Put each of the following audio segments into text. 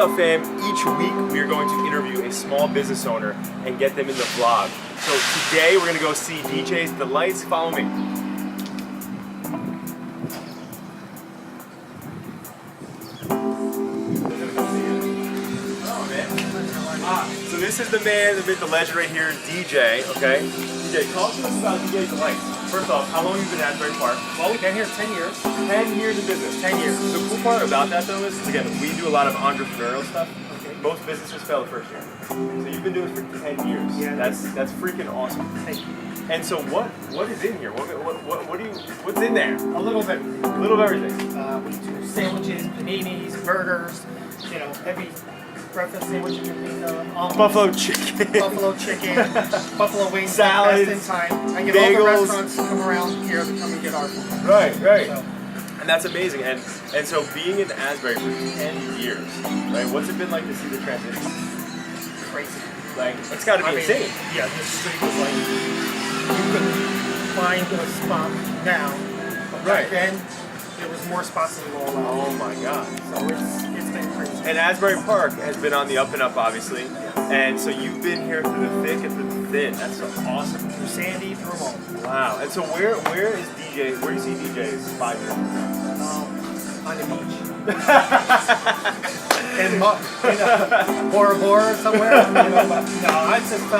up, fam? Each week we are going to interview a small business owner and get them in the vlog. So today we're gonna go see DJ's Delights. Follow me. So this is the man, the myth, the legend right here, DJ, okay? DJ, talk to us about DJ's Delights. First off, how long have you been at Asbury Park? Well, we've been here 10 years. 10 years in business. 10 years. The cool part about that though is, again, we do a lot of entrepreneurial stuff. Okay. Most businesses fail the first year. So you've been doing it for 10 years. Yeah. That's freaking awesome. Thank you. And so what is in here? What's in there? A little bit. A little of everything. We do sandwiches, paninis, burgers, you know, every breakfast sandwich you can think of. Buffalo chicken. Buffalo chicken, buffalo wings, salads, best in time. I get bagels. all the restaurants to come around here to come and get our food. Right. So, And that's amazing. And so being in Asbury for 10 years, right? What's it been like to see the transition? crazy. Like, it's got to be insane. Yeah, this street was like, you couldn't find a spot now. But Right. back then, there was more spots to go around. Oh my God. So it's been crazy. And Asbury Park has been on the up and up, obviously. And so you've been here through the thick and through the thin. That's so awesome. Through Sandy, through them all. Wow. And so where is DJ? Where do you see DJ's 5 years from now? On the beach. in Bora Bora somewhere. You know, but no, I just I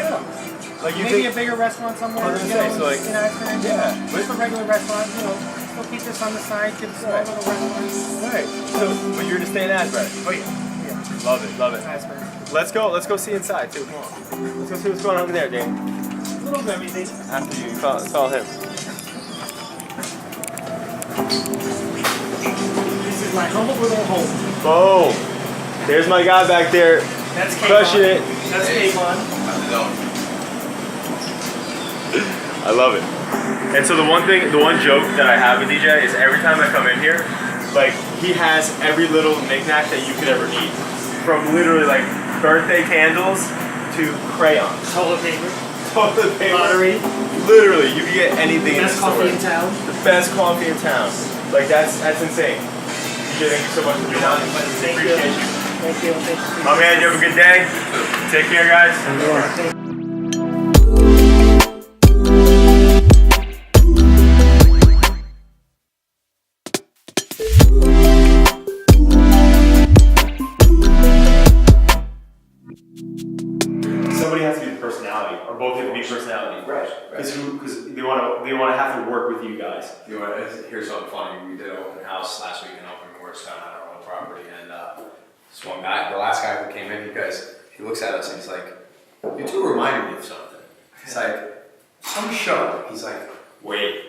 don't know. Like you Maybe think, a bigger restaurant somewhere. I was gonna you say, know, so like, in Asbury. yeah. Just a regular restaurant. You know, still keep this on the side. Get a small Right. little restaurant. right. So, but you're gonna stay in Asbury. Oh yeah. Love it. Asbury. Let's go see inside too. Come on. Let's go see what's going on over there, Dane. A little bit everything. After you, follow him. This is my humble little home. Boom. There's my guy back there. That's Crushing it. That's Kayvon. I love it. And so the one joke that I have with DJ is every time I come in here, like he has every little knickknack that you could ever need. From literally like birthday candles to crayons. Toilet paper. Toilet paper. Lottery. Literally, you can get anything in the Best store. coffee in town. The best coffee in town. Like that's insane. DJ, thank you so much for being on. Thank you. Appreciate you. Thank you. Thank you. My man, you have a good day. Take care, guys. Somebody has to be the personality, or both have to be personality. Right. Because they want to have to work with you guys. You know, here's something funny. We did an open house last week in Open Morristown on our own property, and this one guy, the last guy who came in, he looks at us and he's like, "You two reminded me of something." It's like some show. He's like, "Wait,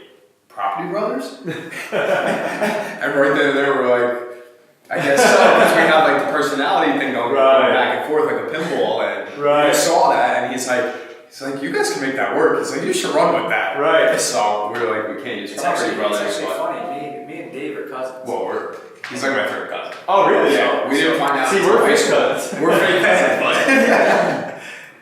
Property Brothers?" And right there we're like, I guess so, because we have like the personality thing going back and forth like a pinball, and we saw that, and he's like, "You guys can make that work." He's like, "You should run with that." Right. So we were like, "We can't use It's Property actually Brothers." but- funny. Me and Dave are cousins. Well, he's like my third cousin. Oh, really? So we didn't find out. See, until we're high fake school. cousins. We're fake cousins,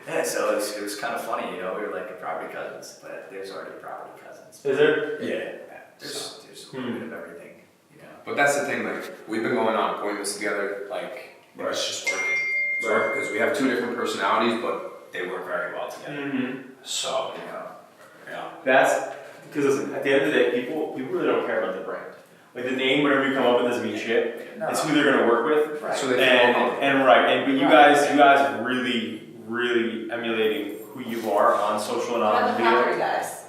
but Yeah, so it was kind of funny, you know. We were like the property cousins, but there's already property cousins. Is there? yeah. There's a little bit of everything, you know. But that's the thing. Like we've been going on appointments together. Like it's just working. Because we have two different personalities, but they work very well together. Mm-hmm. So yeah. That's because listen, at the end of the day, people really don't care about the brand. Like the name, whatever you come up with, doesn't mean shit. No. It's who they're gonna work with. Right. So they feel But you guys really emulating who you are on social and on video. Guys.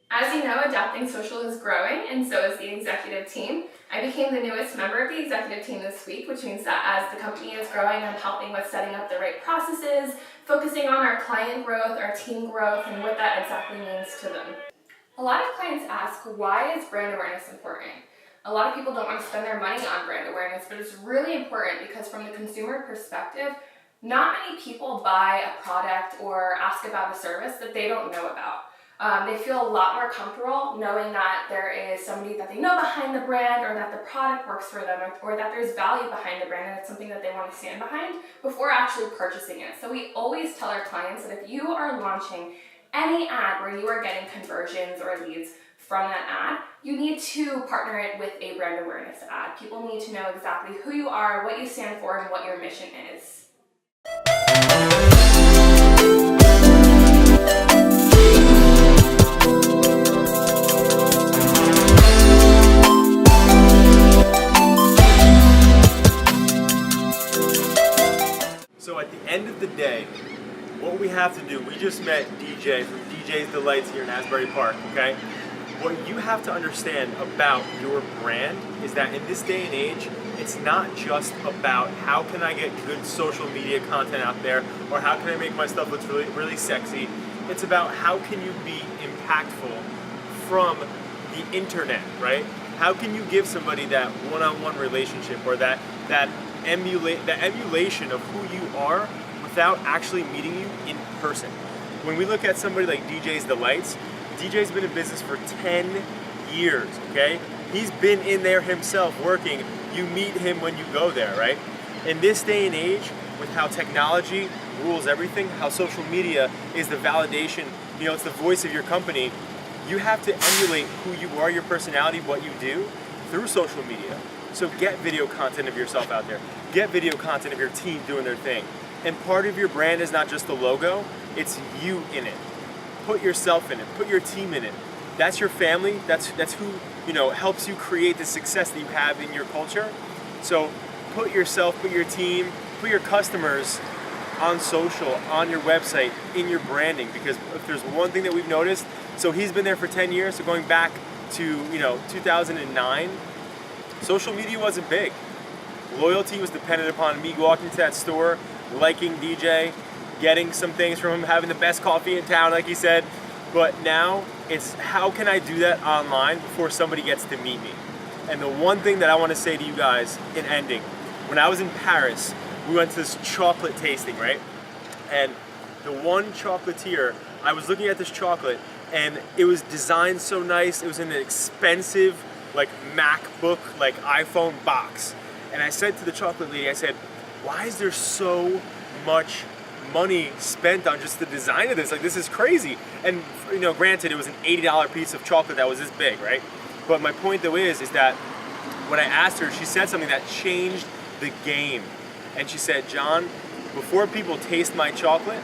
As you know, Adapting Social is growing, and so is the executive team. I became the newest member of the executive team this week, which means that as the company is growing, I'm helping with setting up the right processes, focusing on our client growth, our team growth, and what that exactly means to them. A lot of clients ask, why is brand awareness important? A lot of people don't want to spend their money on brand awareness, but it's really important because from the consumer perspective, not many people buy a product or ask about a service that they don't know about. They feel a lot more comfortable knowing that there is somebody that they know behind the brand, or that the product works for them, or that there's value behind the brand and it's something that they want to stand behind before actually purchasing it. So we always tell our clients that if you are launching any ad where you are getting conversions or leads, from that ad, you need to partner it with a brand awareness ad. People need to know exactly who you are, what you stand for, and what your mission is. So at the end of the day, what we have to do, we just met DJ from DJ's Delights here in Asbury Park, okay? What you have to understand about your brand is that in this day and age, it's not just about how can I get good social media content out there or how can I make my stuff look really, really sexy. It's about how can you be impactful from the internet, right? How can you give somebody that one-on-one relationship or that emulation of who you are without actually meeting you in person? When we look at somebody like DJ's Delights, DJ's been in business for 10 years, okay? He's been in there himself working. You meet him when you go there, right? In this day and age, with how technology rules everything, how social media is the validation, you know, it's the voice of your company, you have to emulate who you are, your personality, what you do through social media. So get video content of yourself out there. Get video content of your team doing their thing. And part of your brand is not just the logo, it's you in it. Put yourself in it, put your team in it. That's your family, that's who, you know, helps you create the success that you have in your culture. So put yourself, put your team, put your customers on social, on your website, in your branding, because if there's one thing that we've noticed, so he's been there for 10 years, so going back to, you know, 2009, social media wasn't big. Loyalty was dependent upon me walking to that store, liking DJ, getting some things from him, having the best coffee in town, like he said. But now it's how can I do that online before somebody gets to meet me? And the one thing that I want to say to you guys in ending, when I was in Paris, we went to this chocolate tasting, right? And the one chocolatier, I was looking at this chocolate and it was designed so nice. It was in an expensive like MacBook, like iPhone box. And I said to the chocolate lady, I said, why is there so much money spent on just the design of this? Like, this is crazy. And, you know, granted, it was an $80 piece of chocolate that was this big, right? But my point though is that when I asked her, she said something that changed the game. And she said, John, before people taste my chocolate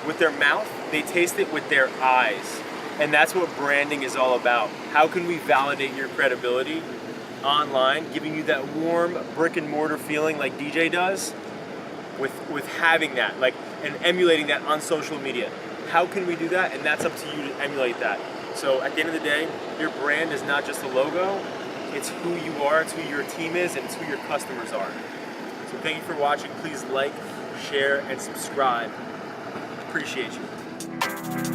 with their mouth, they taste it with their eyes. And that's what branding is all about. How can we validate your credibility online, giving you that warm brick and mortar feeling like DJ does, with having that, like, and emulating that on social media. How can we do that? And that's up to you to emulate that. So at the end of the day, your brand is not just a logo, it's who you are, it's who your team is, and it's who your customers are. So thank you for watching. Please like, share, and subscribe. Appreciate you.